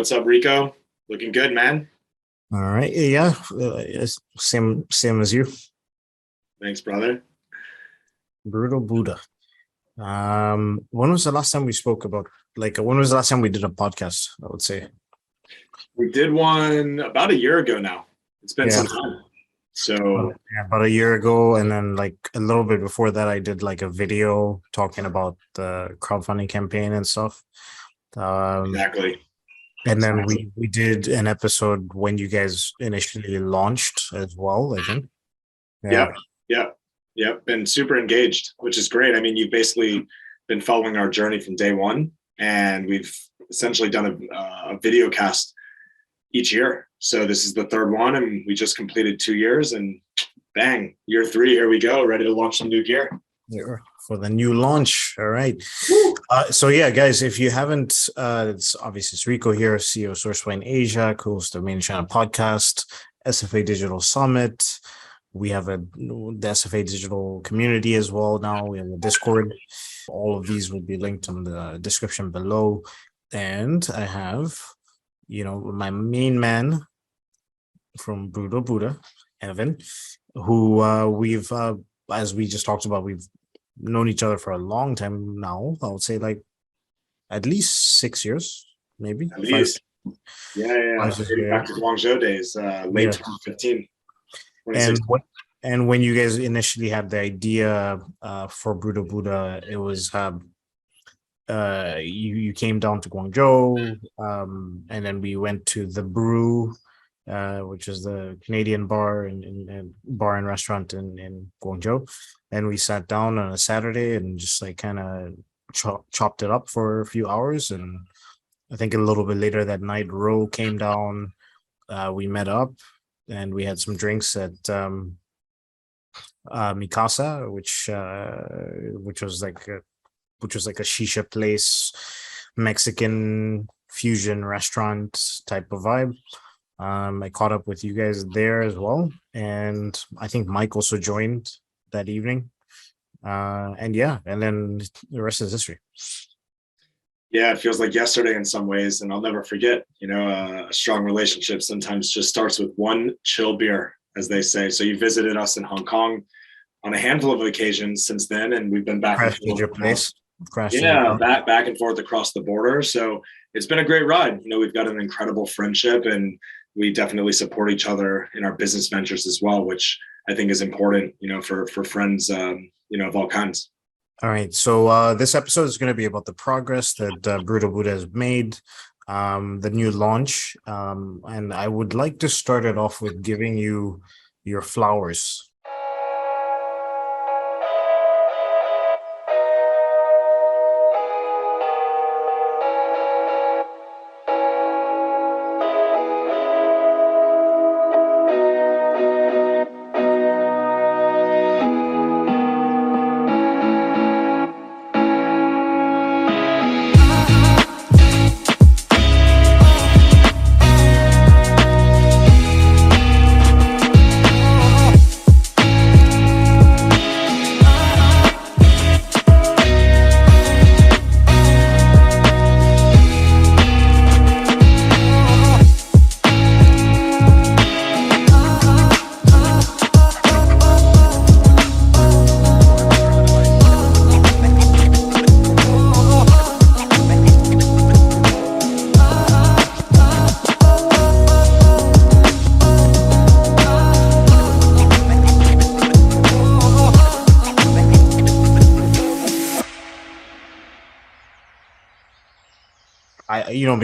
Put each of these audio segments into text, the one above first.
What's up, Rico? Looking good, man. All right. Yeah. It's same as you. Thanks, brother. Brutal Buddha. When was the last time we spoke about when was the last time we did a podcast, I would say? We did one about a year ago now. It's been Yeah. some time. So, Yeah, about a year ago, and then like a little bit before that, I did like a video talking about the crowdfunding campaign and stuff. Um, exactly. and then we did an episode when you guys initially launched as well, I think. Yeah. Yep. Yep. Yep. Been super engaged, which is great. I mean, you've basically been following our journey from day one, and we've essentially done a video cast each year. So this is the third one, and we just completed 2 years, and bang, year three, here we go, ready to launch some new gear. Yeah, for the new launch. All right. So yeah, guys, if you haven't, it's Rico here, CEO of Sourcewine Asia, co-host of Main Channel Podcast, SFA Digital Summit. We have the SFA Digital community as well now. We have a Discord. All of these will be linked in the description below. And I have, my main man from Brutal Buddha, Evan, who we've, as we just talked about, we've known each other for a long time now. I would say like at least 6 years, maybe. At least. Yeah. Back to the Guangzhou days, late 2015. And when you guys initially had the idea for Brutal Buddha, it was you came down to Guangzhou, and then we went to the Brew, which is the Canadian bar and bar and restaurant in Guangzhou, and we sat down on a Saturday and just like kind of chopped it up for a few hours. And I think a little bit later that night, Ro came down. We met up and we had some drinks at Mikasa, which was like a shisha place, Mexican fusion restaurant type of vibe. I caught up with you guys there as well, and I think Mike also joined that evening. And then the rest is history. Yeah, it feels like yesterday in some ways, and I'll never forget. A strong relationship sometimes just starts with one chill beer, as they say. So you visited us in Hong Kong on a handful of occasions since then, and we've been back and forth. Your place. Back and forth across the border. So it's been a great ride. We've got an incredible friendship, and we definitely support each other in our business ventures as well, which I think is important, for friends, of all kinds. All right. So this episode is going to be about the progress that Brutal Buddha has made, the new launch. And I would like to start it off with giving you your flowers.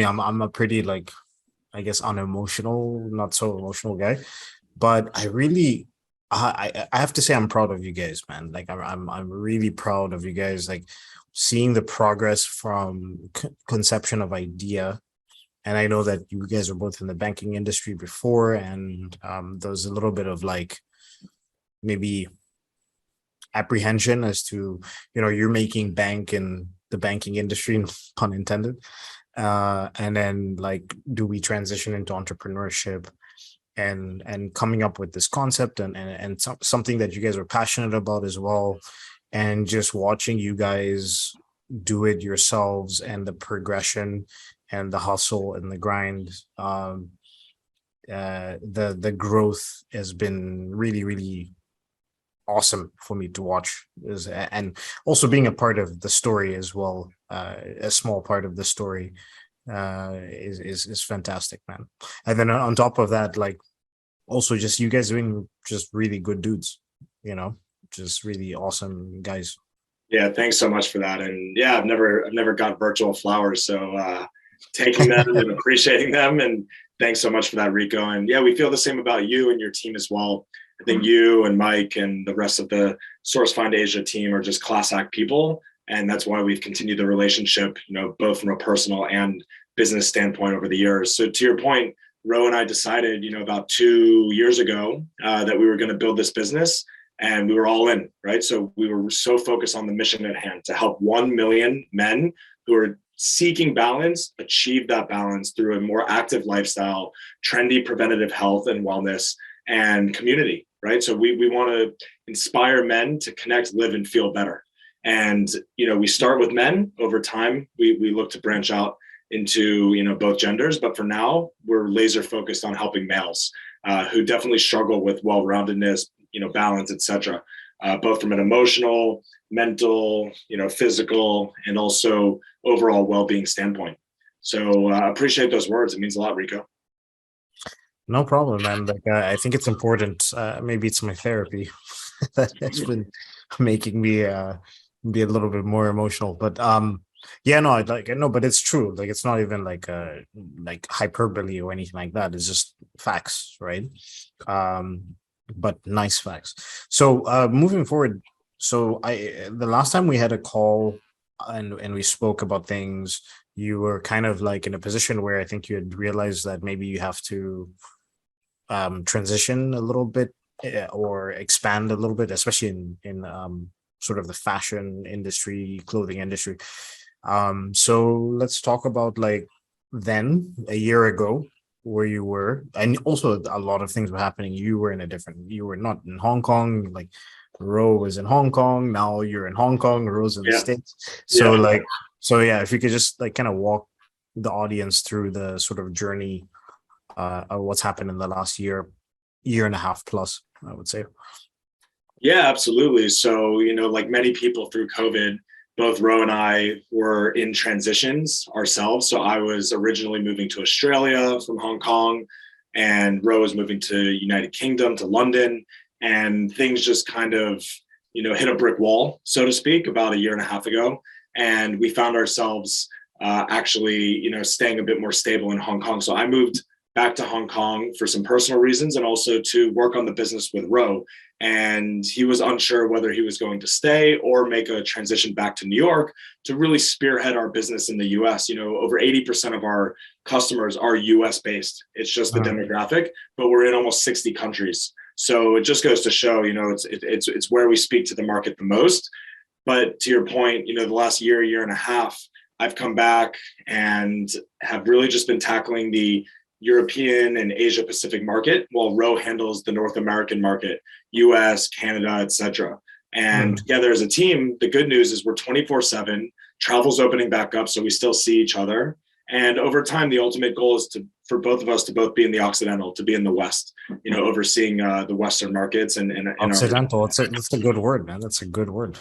I'm a pretty I guess unemotional, not so emotional guy, but I have to say I'm proud of you guys, man. Like I'm really proud of you guys. Like seeing the progress from conception of idea, and I know that you guys are both in the banking industry before, and there was a little bit of maybe apprehension as to you're making bank in the banking industry, pun intended. And then do we transition into entrepreneurship and coming up with this concept and something that you guys are passionate about as well, and just watching you guys do it yourselves and the progression and the hustle and the grind. The growth has been really, really awesome for me to watch, and also being a part of the story as well, a small part of the story, is fantastic, man. And then on top of that, like, also just you guys being just really good dudes, just really awesome guys. Yeah, thanks so much for that. And yeah, I've never got virtual flowers, so taking them and appreciating them. And thanks so much for that, Rico. And yeah, we feel the same about you and your team as well. I think you and Mike and the rest of the Source Find Asia team are just class act people, and that's why we've continued the relationship, both from a personal and business standpoint over the years. So to your point, Ro and I decided, about 2 years ago, that we were going to build this business, and we were all in, right? So we were so focused on the mission at hand to help 1 million men who are seeking balance achieve that balance through a more active lifestyle, trendy preventative health and wellness, and community, right? So we want to inspire men to connect, live, and feel better. And we start with men. Over time, we look to branch out into both genders, but for now we're laser focused on helping males who definitely struggle with well-roundedness, balance, etc., both from an emotional, mental, physical, and also overall well-being standpoint. So appreciate those words. It means a lot, Rico. No problem, man. Like, I think it's important. Maybe it's my therapy that's been making me be a little bit more emotional. But yeah, no, but it's true. Like, it's not even like hyperbole or anything like that. It's just facts, right? But nice facts. So moving forward, so the last time we had a call and we spoke about things, you were kind of like in a position where I think you had realized that maybe you have to transition a little bit, or expand a little bit, especially in sort of the fashion industry, clothing industry. So let's talk about, like, then a year ago where you were, and also a lot of things were happening. You were not in Hong Kong, like Ro was in Hong Kong. Now you're in Hong Kong, Ro's in the States. So yeah, if you could just like kind of walk the audience through the sort of journey of what's happened in the last year and a half plus, I would say. Yeah, absolutely. So, like many people through COVID, both Ro and I were in transitions ourselves. So I was originally moving to Australia from Hong Kong, and Ro was moving to United Kingdom, to London, and things just kind of, hit a brick wall, so to speak, about a year and a half ago. And we found ourselves actually, staying a bit more stable in Hong Kong. So I moved back to Hong Kong for some personal reasons and also to work on the business with Ro. And he was unsure whether he was going to stay or make a transition back to New York to really spearhead our business in the US. Over 80% of our customers are US based. It's just the demographic, but we're in almost 60 countries. So it just goes to show, it's where we speak to the market the most. But to your point, the last year and a half, I've come back and have really just been tackling the European and Asia Pacific market, while Ro handles the North American market, US, Canada, etc. And together as a team, the good news is we're 24/7, travel's opening back up, so we still see each other. And over time, the ultimate goal is for both of us to both be in the Occidental, to be in the West, overseeing the Western markets and Occidental. That's a good word, man. That's a good word.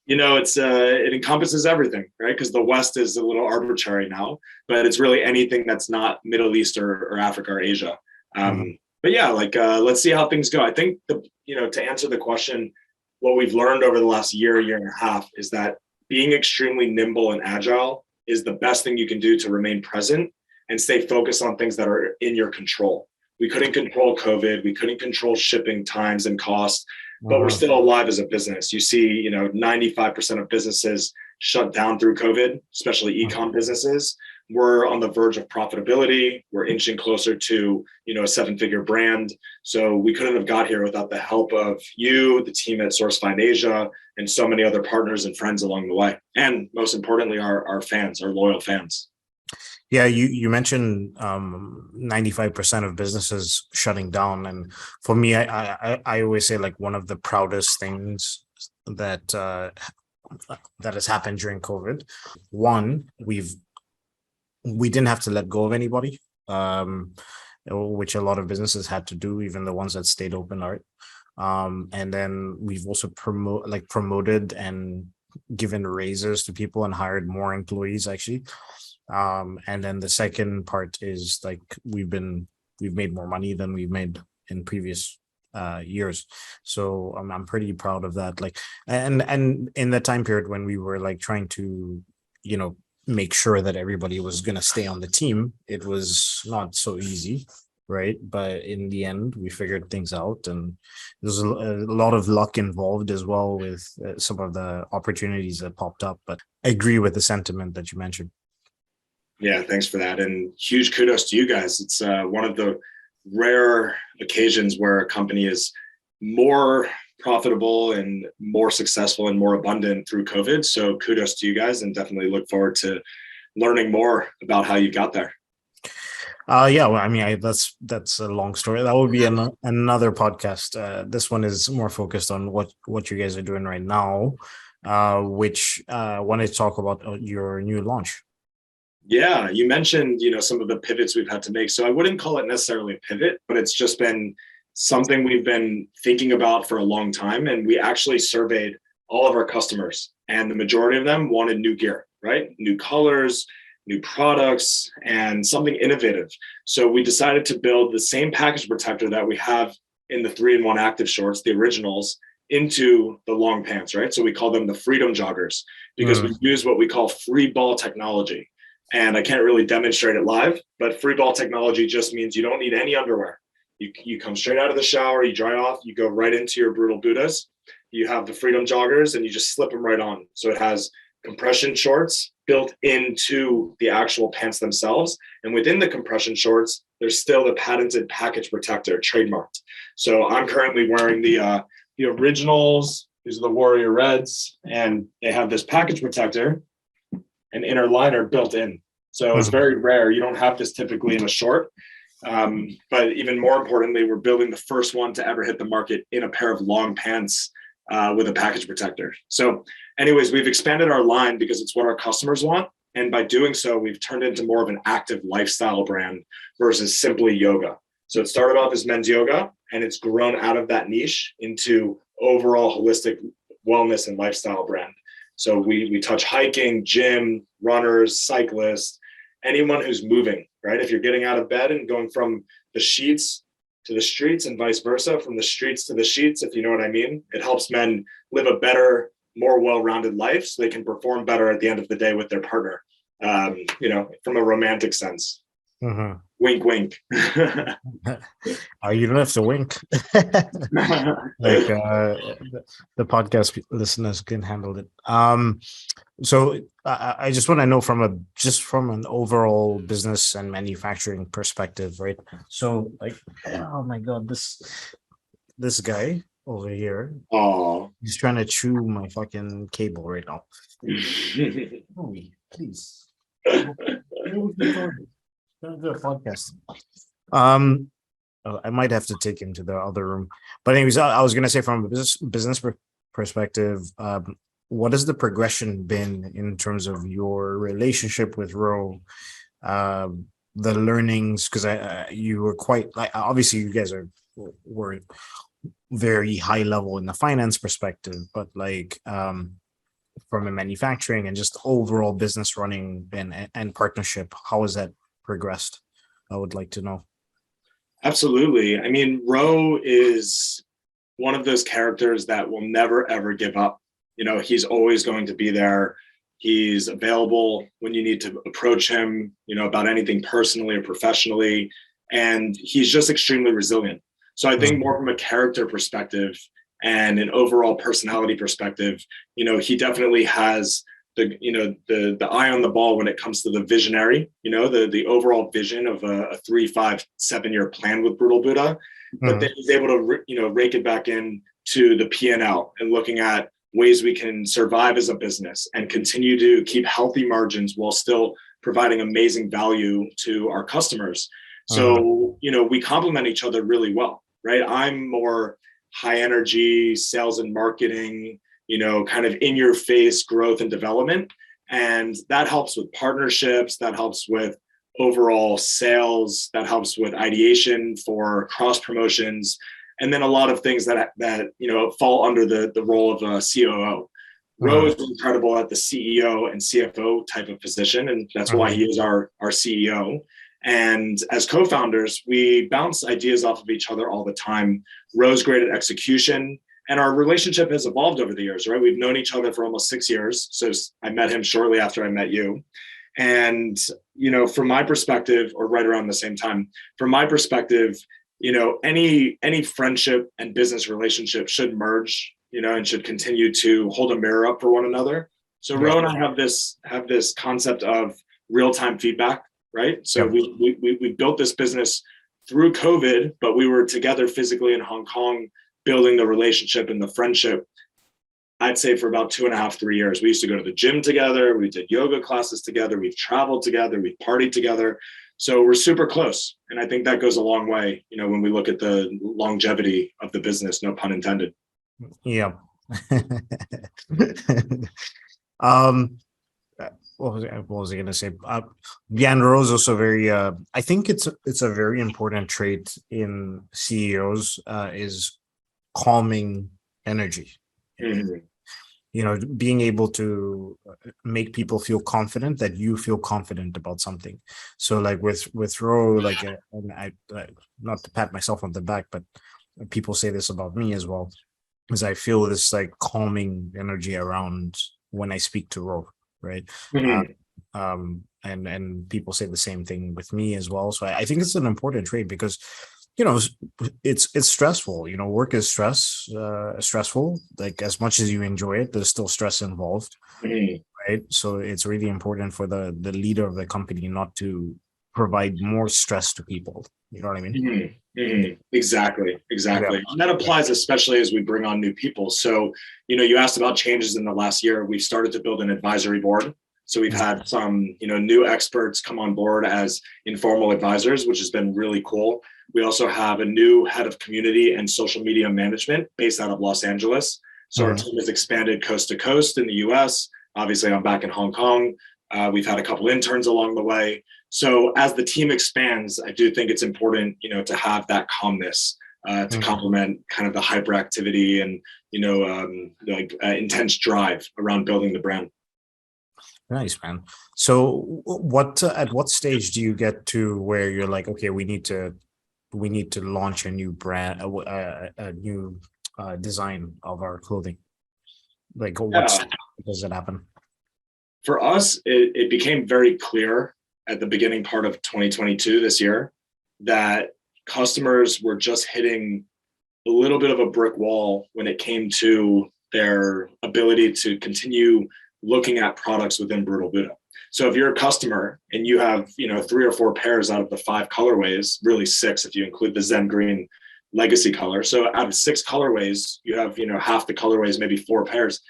It encompasses everything, right? Because the West is a little arbitrary now, but it's really anything that's not Middle East or Africa or Asia. But yeah, let's see how things go. I think to answer the question, what we've learned over the last year and a half is that being extremely nimble and agile is the best thing you can do to remain present and stay focused on things that are in your control. We couldn't control COVID. We couldn't control shipping times and costs. But we're still alive as a business. You see, 95% of businesses shut down through COVID, especially e-com businesses. We're on the verge of profitability. We're inching closer to, a 7-figure brand. So we couldn't have got here without the help of you, the team at Source Find Asia, and so many other partners and friends along the way. And most importantly, our fans, our loyal fans. Yeah, you mentioned 95% of businesses shutting down, and for me, I always say, like, one of the proudest things that has happened during COVID. One, we've we didn't have to let go of anybody, which a lot of businesses had to do, even the ones that stayed open. And then we've also promoted and given raises to people and hired more employees actually. And then the second part is like we've made more money than we've made in previous years. So I'm pretty proud of that. Like, and in the time period when we were like trying to, make sure that everybody was going to stay on the team, it was not so easy, right? But in the end, we figured things out, and there's a lot of luck involved as well with some of the opportunities that popped up. But I agree with the sentiment that you mentioned. Yeah, thanks for that. And huge kudos to you guys. It's one of the rare occasions where a company is more profitable and more successful and more abundant through COVID. So kudos to you guys, and definitely look forward to learning more about how you got there. Yeah, well, I mean, that's a long story. That would be another podcast. This one is more focused on what you guys are doing right now, which I wanted to talk about your new launch. Yeah, you mentioned, some of the pivots we've had to make. So I wouldn't call it necessarily a pivot, but it's just been something we've been thinking about for a long time. And we actually surveyed all of our customers, and the majority of them wanted new gear, right? New colors, new products, and something innovative. So we decided to build the same package protector that we have in the 3-in-1 active shorts, the originals, into the long pants, right? So we call them the Freedom Joggers, because we use what we call free ball technology. And I can't really demonstrate it live, but free ball technology just means you don't need any underwear. You come straight out of the shower, you dry off, you go right into your Brutal Buddhas. You have the Freedom Joggers and you just slip them right on. So it has compression shorts built into the actual pants themselves. And within the compression shorts, there's still the patented package protector trademarked. So I'm currently wearing the originals. These are the Warrior Reds, and they have this package protector and inner liner built in. So it's very rare. You don't have this typically in a short. But even more importantly, we're building the first one to ever hit the market in a pair of long pants with a package protector. So anyways, we've expanded our line because it's what our customers want. And by doing so, we've turned into more of an active lifestyle brand versus simply yoga. So it started off as men's yoga, and it's grown out of that niche into overall holistic wellness and lifestyle brand. So we touch hiking, gym, runners, cyclists, anyone who's moving, right? If you're getting out of bed and going from the sheets to the streets and vice versa, from the streets to the sheets, if you know what I mean, it helps men live a better, more well-rounded life so they can perform better at the end of the day with their partner, from a romantic sense. Mm-hmm. Wink, wink. You don't have to wink. Like the podcast listeners can handle it. So I just want to know from an overall business and manufacturing perspective, right? So like, oh my God, this guy over here, he's trying to chew my fucking cable right now. Please. Do a podcast. I might have to take him to the other room. But anyways, I was gonna say from a business perspective, what has the progression been in terms of your relationship with Ro? The learnings, because you were quite like, obviously you guys were very high level in the finance perspective, but like from a manufacturing and just overall business running and partnership, how has that progressed? I would like to know. Absolutely. I mean, Ro is one of those characters that will never, ever give up. He's always going to be there. He's available when you need to approach him, about anything personally or professionally. And he's just extremely resilient. So I think more from a character perspective and an overall personality perspective, he definitely has the eye on the ball when it comes to the visionary, the overall vision of a 3, 5, 7-year plan with Brutal Buddha. But then he's able to, rake it back in to the P&L and looking at ways we can survive as a business and continue to keep healthy margins while still providing amazing value to our customers. So, we complement each other really well, right? I'm more high energy sales and marketing, kind of in your face growth and development. And that helps with partnerships, that helps with overall sales, that helps with ideation for cross promotions, and then a lot of things that fall under the role of a COO. Ro is incredible at the CEO and CFO type of position, and that's why he is our CEO. And as co-founders, we bounce ideas off of each other all the time. Ro's great at execution, and our relationship has evolved over the years, right? We've known each other for almost 6 years. So I met him shortly after I met you. And, from my perspective, or right around the same time, from my perspective, any friendship and business relationship should merge, and should continue to hold a mirror up for one another. So Ro and I have this concept of real-time feedback, right? So we built this business through COVID, but we were together physically in Hong Kong, building the relationship and the friendship, I'd say for about 2.5, 3 years. We used to go to the gym together. We did yoga classes together. We've traveled together. We've partied together. So we're super close. And I think that goes a long way, when we look at the longevity of the business, no pun intended. Yeah. What was I going to say? And Ro is also very, I think it's a very important trait in CEOs, is calming energy. Being able to make people feel confident that you feel confident about something. So like with Ro, and I not to pat myself on the back, but people say this about me as well, is I feel this like calming energy around when I speak to Ro, right? And people say the same thing with me as well. So I think it's an important trait because it's stressful. Work is stressful. Like as much as you enjoy it, there's still stress involved, right? So it's really important for the leader of the company not to provide more stress to people. You know what I mean? Exactly. And that applies especially as we bring on new people. So, you asked about changes in the last year. We've started to build an advisory board. So we've had some, new experts come on board as informal advisors, which has been really cool. We also have a new head of community and social media management based out of Los Angeles. So our team has expanded coast to coast in the US. Obviously, I'm back in Hong Kong. We've had a couple interns along the way. So as the team expands, I do think it's important, to have that calmness to complement kind of the hyperactivity and, intense drive around building the brand. Nice, man. So at what stage do you get to where you're like, okay, we need to launch a new brand, a new design of our clothing? Like what does it happen? For us, it became very clear at the beginning part of 2022 this year that customers were just hitting a little bit of a brick wall when it came to their ability to continue looking at products within Brutal Buddha. So if you're a customer and you have, 3 or 4 pairs out of the 5 colorways, really 6 if you include the Zen Green legacy color. So out of 6 colorways, you have, half the colorways, maybe 4 pairs.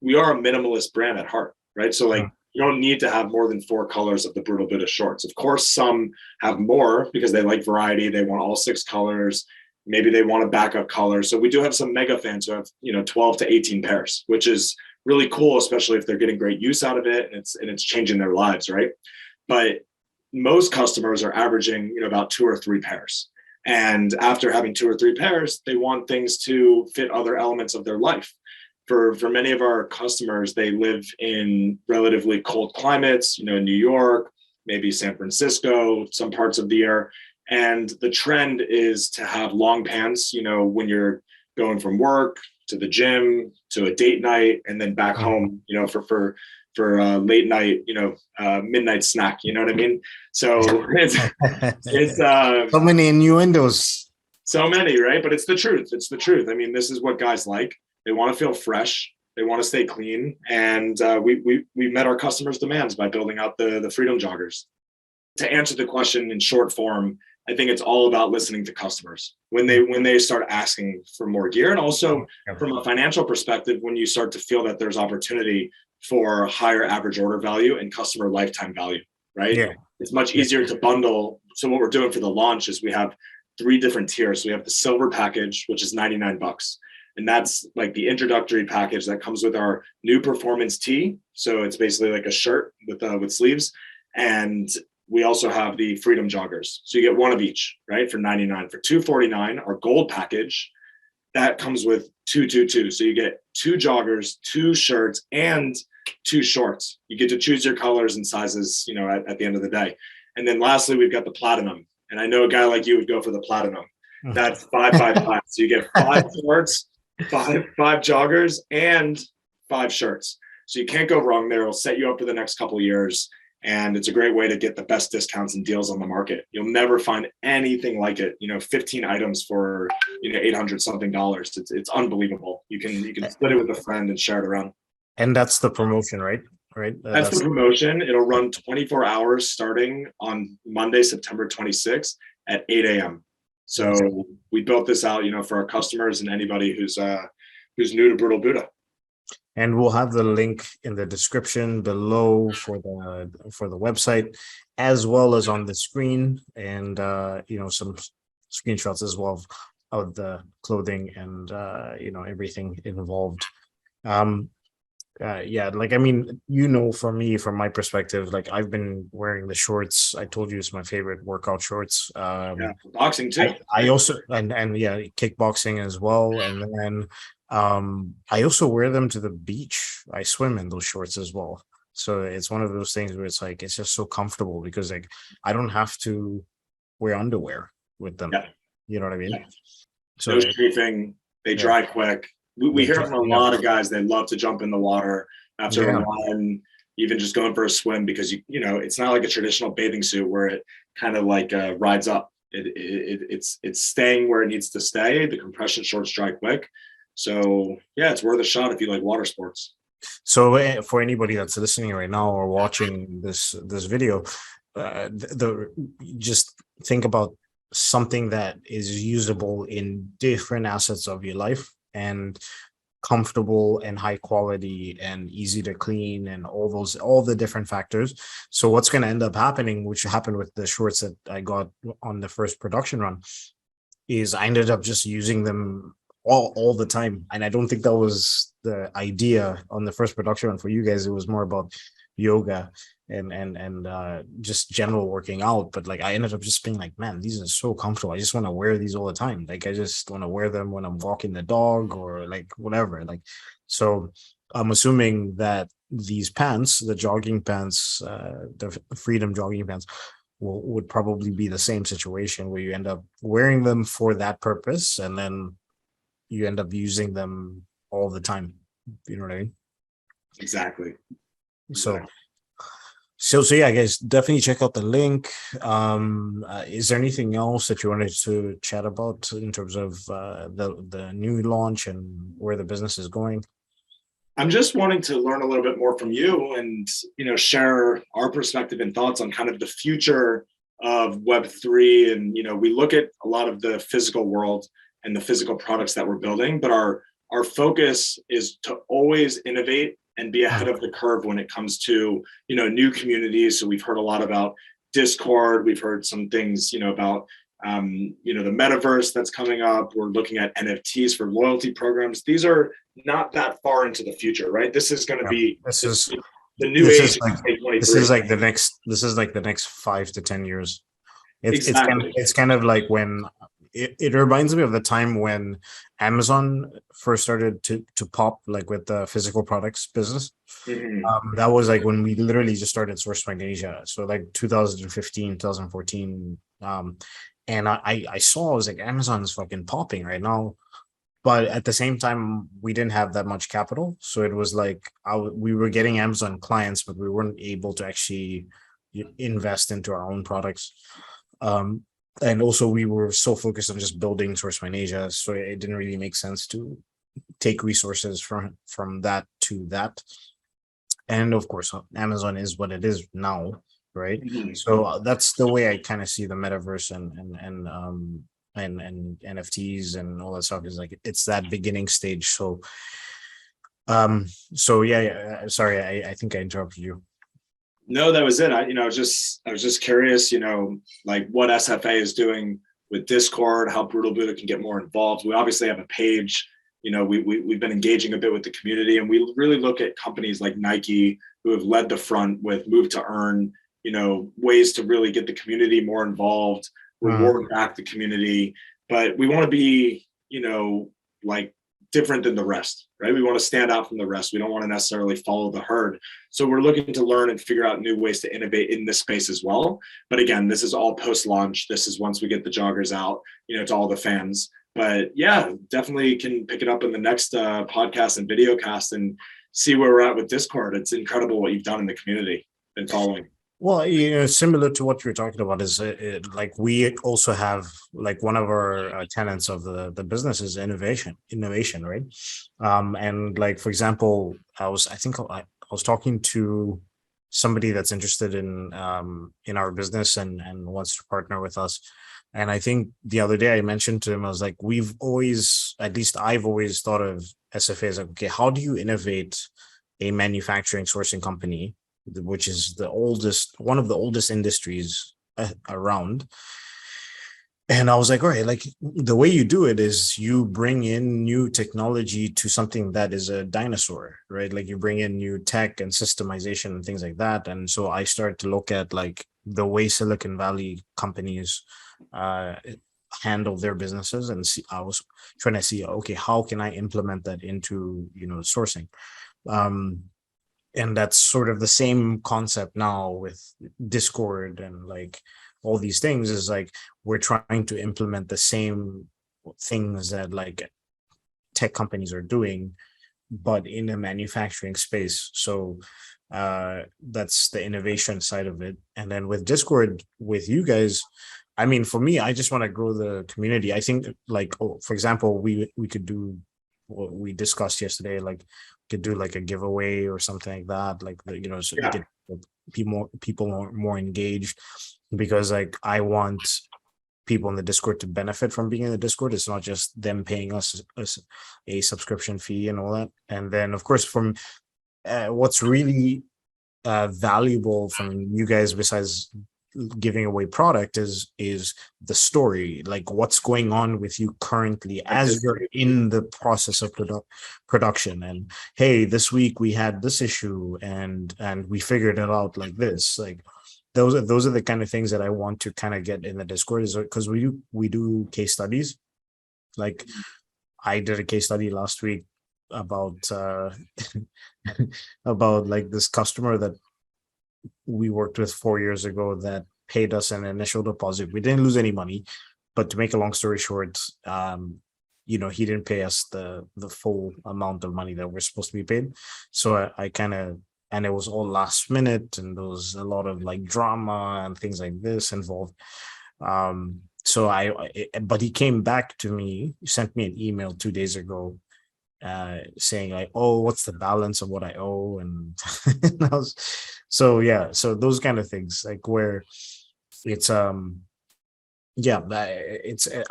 We are a minimalist brand at heart, right? So you don't need to have more than 4 colors of the Brutal Buddha shorts. Of course, some have more because they like variety. They want all 6 colors. Maybe they want a backup color. So we do have some mega fans who have, 12 to 18 pairs, which is really cool, especially if they're getting great use out of it and it's changing their lives, right? But most customers are averaging, about 2 or 3 pairs. And after having 2 or 3 pairs, they want things to fit other elements of their life. For many of our customers, they live in relatively cold climates, New York, maybe San Francisco, some parts of the year. And the trend is to have long pants, when you're going from work to the gym to a date night and then back home, for late night, midnight snack. You know what I mean? So it's so many innuendos. So many, right? But it's the truth. It's the truth. I mean, this is what guys like. They want to feel fresh. They want to stay clean. And we met our customers' demands by building out the Freedom Joggers. To answer the question in short form, I think it's all about listening to customers when they start asking for more gear. And also from a financial perspective, when you start to feel that there's opportunity for higher average order value and customer lifetime value, right? Yeah. It's much easier to bundle. So what we're doing for the launch is we have 3 different tiers. So we have the silver package, which is $99. And that's like the introductory package that comes with our new performance tee. So it's basically like a shirt with sleeves. And we also have the Freedom Joggers. So you get one of each, right? For $99. For $249, our gold package, that comes with two. So you get 2 joggers, 2 shirts, and 2 shorts. You get to choose your colors and sizes, at the end of the day. And then lastly, we've got the platinum. And I know a guy like you would go for the platinum. That's 555. So you get 5 shorts, five joggers, and 5 shirts. So you can't go wrong there. It'll set you up for the next couple of years. And it's a great way to get the best discounts and deals on the market. You'll never find anything like it. 15 items for $800 something. It's unbelievable. You can split it with a friend and share it around. And that's the promotion, right? Right. That's the promotion. It'll run 24 hours starting on Monday, September 26th at 8 a.m. So we built this out, for our customers and anybody who's new to Brutal Buddha. And we'll have the link in the description below for the website, as well as on the screen, and some screenshots as well of the clothing and everything involved. For me, from my perspective, like I've been wearing the shorts. I told you it's my favorite workout shorts. Boxing too. I also and kickboxing as well, and then I also wear them to the beach. I swim in those shorts as well. So it's one of those things where it's like it's just so comfortable because like I don't have to wear underwear with them. Yeah. You know what I mean? Yeah. So no chafing, they dry quick. We hear from a lot of guys, they love to jump in the water after a run, even just going for a swim, because it's not like a traditional bathing suit where it kind of like rides up. It's staying where it needs to stay. The compression shorts dry quick. So yeah, it's worth a shot if you like water sports. So for anybody that's listening right now or watching this video, just think about something that is usable in different assets of your life and comfortable and high quality and easy to clean and all the different factors. So what's going to end up happening, which happened with the shorts that I got on the first production run, is I ended up just using them all the time. And I don't think that was the idea on the first production run for you guys. It was more about yoga and just general working out. But like I ended up just being like, man, these are so comfortable. I just want to wear these all the time. Like I just want to wear them when I'm walking the dog or like whatever. Like, so I'm assuming that these pants, the jogging pants, the Freedom jogging pants, would probably be the same situation where you end up wearing them for that purpose and then you end up using them all the time. You know what I mean? Exactly. So yeah, guys, definitely check out the link. Is there anything else that you wanted to chat about in terms of the new launch and where the business is going? I'm just wanting to learn a little bit more from you and, share our perspective and thoughts on kind of the future of Web3. And, we look at a lot of the physical world and the physical products that we're building, but our focus is to always innovate and be ahead of the curve when it comes to, new communities. So we've heard a lot about Discord. We've heard some things, about, the metaverse that's coming up. We're looking at NFTs for loyalty programs. These are not that far into the future, right? This is going to be the new age. This is like the next 5 to 10 years. It's kind of like when it reminds me of the time when Amazon first started to pop, like with the physical products business. Mm-hmm. That was like when we literally just started SourceFind Asia. So like 2015, 2014. And I saw, I was like, Amazon's fucking popping right now. But at the same time, we didn't have that much capital. So it was like we were getting Amazon clients, but we weren't able to actually invest into our own products. And also we were so focused on just building SourceFind Asia. So it didn't really make sense to take resources from that to that. And of course, Amazon is what it is now, right? Mm-hmm. So that's the way I kind of see the metaverse and NFTs and all that stuff is like, it's that beginning stage. So sorry, I think I interrupted you. No, that was it. I was just curious, like what SFA is doing with Discord, how Brutal Buddha can get more involved. We obviously have a page we've been engaging a bit with the community, and we really look at companies like Nike who have led the front with Move to Earn, ways to really get the community more involved, reward back the community. But we want to be, like different than the rest, right? We want to stand out from the rest. We don't want to necessarily follow the herd. So we're looking to learn and figure out new ways to innovate in this space as well. But again, this is all post-launch. This is once we get the joggers out, to all the fans. But yeah, definitely can pick it up in the next podcast and video cast and see where we're at with Discord. It's incredible what you've done in the community and following. Well, similar to what you're talking about is like we also have like one of our tenets of the business is innovation, right? And like, for example, I was talking to somebody that's interested in our business and wants to partner with us. And I think the other day I mentioned to him, I was like, I've always thought of SFA as like, okay, how do you innovate a manufacturing sourcing company, which is one of the oldest industries around? And I was like, all right, like the way you do it is you bring in new technology to something that is a dinosaur, right? Like you bring in new tech and systemization and things like that. And so I started to look at like the way Silicon Valley companies handle their businesses, and I was trying to see, okay, how can I implement that into sourcing? And that's sort of the same concept now with Discord and like all these things, is like we're trying to implement the same things that like tech companies are doing, but in a manufacturing space. So that's the innovation side of it. And then with Discord, with you guys, I mean, for me, I just want to grow the community. I think like, for example, we could do what we discussed yesterday, like could do like a giveaway or something like that, like so we get people more engaged, because like I want people in the Discord to benefit from being in the Discord. It's not just them paying us a subscription fee and all that. And then of course from what's really valuable from you guys, besides giving away product, is the story, like what's going on with you currently as you're in the process of production. And hey, this week we had this issue and we figured it out like this. Like those are the kind of things that I want to kind of get in the Discord, is because we do case studies. Like I did a case study last week about about like this customer that we worked with 4 years ago that paid us an initial deposit. We didn't lose any money, but to make a long story short, he didn't pay us the full amount of money that we're supposed to be paid. So I kind of, and it was all last minute, and there was a lot of like drama and things like this involved. But he came back to me, sent me an email 2 days ago, saying like, oh, what's the balance of what I owe? And so those kind of things, like where it's I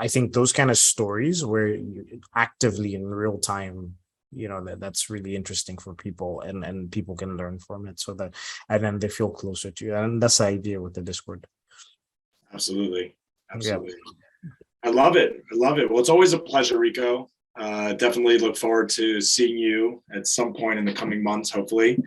think those kind of stories where you actively in real time, that's really interesting for people, and people can learn from it, so that, and then they feel closer to you. And that's the idea with the Discord. Absolutely. Yeah. I love it. Well, it's always a pleasure, Rico. Definitely look forward to seeing you at some point in the coming months, hopefully.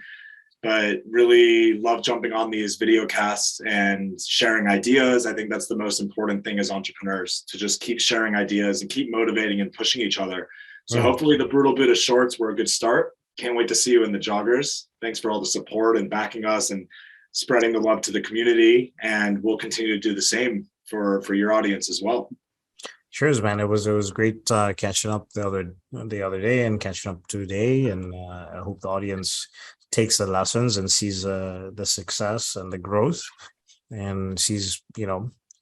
But really love jumping on these video casts and sharing ideas. I think that's the most important thing as entrepreneurs, to just keep sharing ideas and keep motivating and pushing each other. So hopefully the Brutal Buddha shorts were a good start. Can't wait to see you in the joggers. Thanks for all the support and backing us and spreading the love to the community. And we'll continue to do the same for your audience as well. Cheers, man. It was great catching up the other day and catching up today. And I hope the audience takes the lessons and sees the success and the growth, and sees,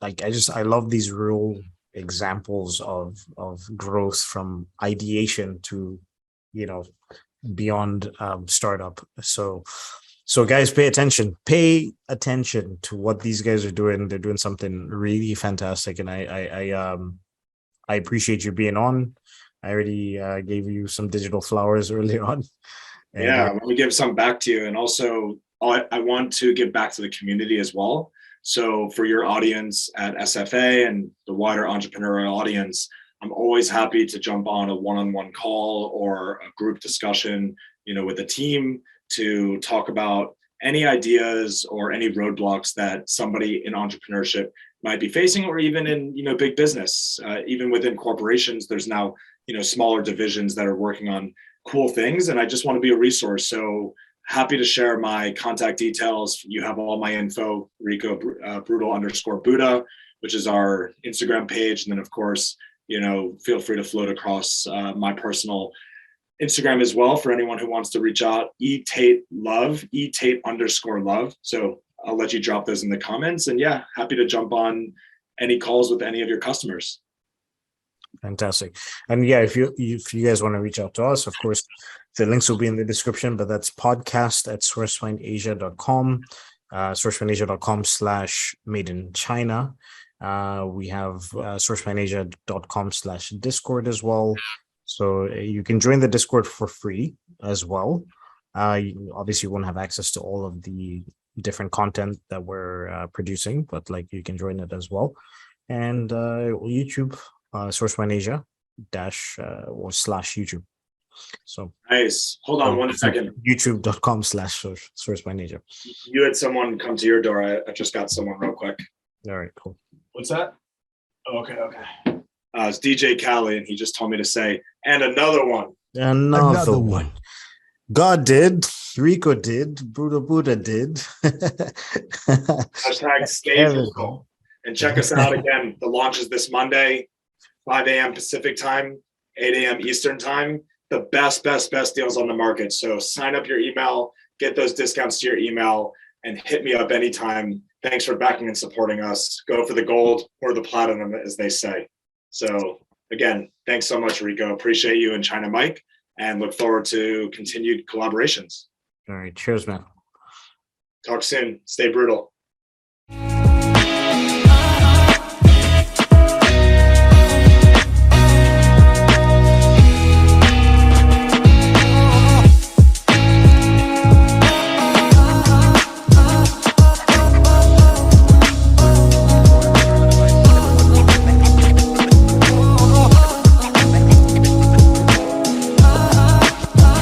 I love these real examples of growth from ideation to, beyond startup. So guys, pay attention to what these guys are doing. They're doing something really fantastic. And I appreciate you being on. I already gave you some digital flowers earlier on. And, let me give some back to you. And also, I want to give back to the community as well. So for your audience at SFA and the wider entrepreneurial audience, I'm always happy to jump on a one-on-one call or a group discussion, with a team to talk about any ideas or any roadblocks that somebody in entrepreneurship might be facing, or even in, big business. Even within corporations, there's now, smaller divisions that are working on cool things. And I just want to be a resource. So happy to share my contact details. You have all my info, Rico brutal_Buddha, which is our Instagram page. And then of course, feel free to float across my personal Instagram as well for anyone who wants to reach out. Tate love, Tate_love. So I'll let you drop those in the comments. And yeah, happy to jump on any calls with any of your customers. Fantastic. And yeah, if you guys want to reach out to us, of course, the links will be in the description, but that's podcast@sourcefindasia.com, sourcefindasia.com/made in China. We have sourcefindasia.com/Discord as well. So you can join the Discord for free as well. Obviously, you won't have access to all of the different content that we're producing, but you can join it as well. And YouTube, SourceFindAsia or /YouTube. So nice. Hold on 1 second. YouTube.com/SourceFindAsia. You had someone come to your door. I just got someone real quick. All right, cool. What's that? Okay. It's DJ Kali, and he just told me to say, and another one. Another one. God did. Rico did. Buddha did. Hashtag stay vocal. And check us out again. The launch is this Monday, 5 a.m. Pacific time, 8 a.m. Eastern time. The best deals on the market. So sign up your email, get those discounts to your email, and hit me up anytime. Thanks for backing and supporting us. Go for the gold or the platinum, as they say. So again, thanks so much, Rico. Appreciate you and China Mike, and look forward to continued collaborations. All right. Cheers, man. Talk soon. Stay brutal.